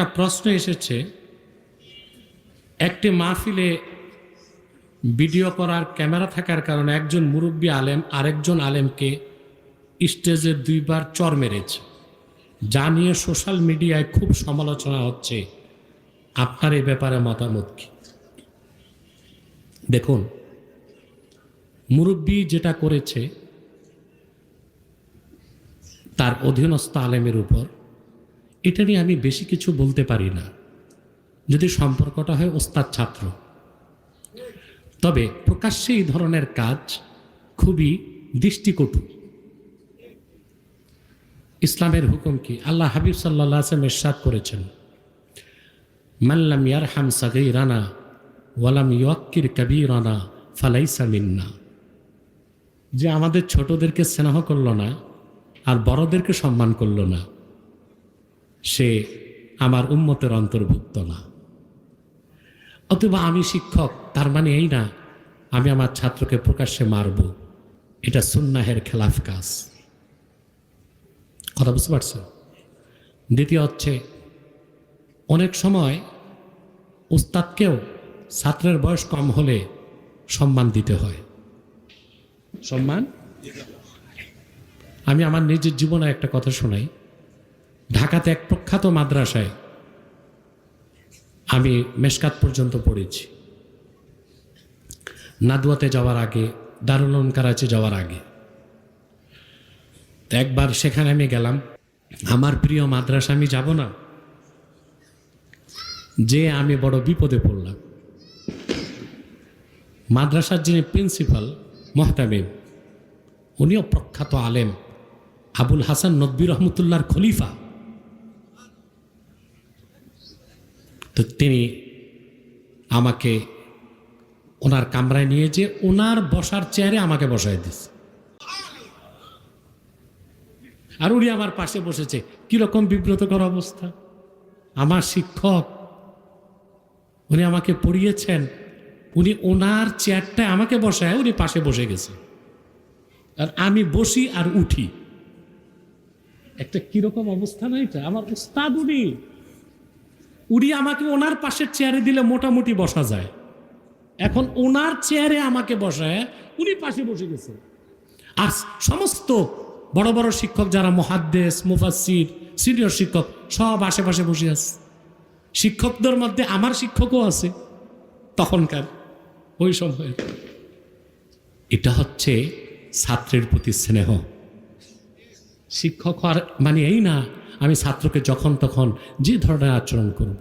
একটা প্রশ্ন এসেছে, একটি মাহফিলে ভিডিও করার ক্যামেরা থাকার কারণে একজন মুরব্বী আলেম আরেকজন আলেমকে স্টেজে 2 বার চর মেরেছে, যা নিয়ে সোশ্যাল মিডিয়ায় খুব সমালোচনা হচ্ছে। আপনার এই ব্যাপারে মতামত কি? দেখুন, মুরব্বী যেটা করেছে তার অধীনস্থ আলেমের উপর, এটা নিয়ে আমি বেশি কিছু বলতে পারি না, যদি সম্পর্কটা হয় ওস্তাদ ছাত্র। তবে প্রকাশ্যে এই ধরনের কাজ খুবই দৃষ্টিকটু। ইসলামের হুকুম কি? আল্লাহ হাবিব সাল্লাল্লাহু আলাইহি ওয়াসাল্লাম ইরশাদ করেছেন, মান লাম ইয়ারহাম সাগীরানা ওয়া লাম ইউক্কির কাবীরানা ফালাইসা মিন্না। যে আমাদের ছোটদেরকে স্নেহ করলো না আর বড়দেরকে সম্মান করলো না, সে আমার উম্মতের অন্তর্ভুক্ত না। অথবা আমি শিক্ষক, তার মানে এই না আমি আমার ছাত্রকে প্রকাশ্যে মারব। এটা সুন্নাহের খেলাফ কাজ। কথা বুঝতে পারছেন? দ্বিতীয় হচ্ছে, অনেক সময় উস্তাদকেও ছাত্রের বয়স কম হলে সম্মান দিতে হয়। সম্মান, আমি আমার নিজের জীবনে একটা কথা শোনাই। ঢাকাতে এক প্রখ্যাত মাদ্রাসায় আমি মেশকাত পর্যন্ত পড়েছি, নাদুয়াতে যাওয়ার আগে, দারুল উলুম করাচি যাওয়ার আগে। একবার সেখানে আমি গেলাম, আমার প্রিয় মাদ্রাসা, আমি যাব না, যে আমি বড় বিপদে পড়লাম। মাদ্রাসার যিনি প্রিন্সিপাল মোহতামিম, উনিও প্রখ্যাত আলেম, আবুল হাসান নদভী রহমতুল্লাহর খলিফা। তো তিনি আমাকে ওনার কামরায় নিয়ে যে ওনার বসার চেয়ারে আমাকে বসায় দিচ্ছে, আর উনি আমার পাশে বসেছে। কিরকম বিব্রতকর অবস্থা! আমার শিক্ষক, উনি আমাকে পড়িয়েছেন, উনি ওনার চেয়ারটায় আমাকে বসায় উনি পাশে বসে গেছে, আর আমি বসি আর উঠি। একটা কিরকম অবস্থা না এটা? আমার উস্তাদ উনি, উনি আমাকে ওনার পাশের চেয়ারে দিলে মোটামুটি বসা যায়, এখন ওনার চেয়ারে আমাকে বসায় উনি পাশে বসে গেছে। আর সমস্ত বড় বড় শিক্ষক যারা মুহাদ্দিস, মুফাসসির, সিনিয়র শিক্ষক, সব আশেপাশে বসে আছে। শিক্ষকদের মধ্যে আমার শিক্ষকও আছে তখনকার, ওই সময়। এটা হচ্ছে ছাত্রের প্রতি স্নেহ। শিক্ষক হওয়ার মানে এই না আমি ছাত্রকে যখন তখন যে ধরনের আচরণ করব।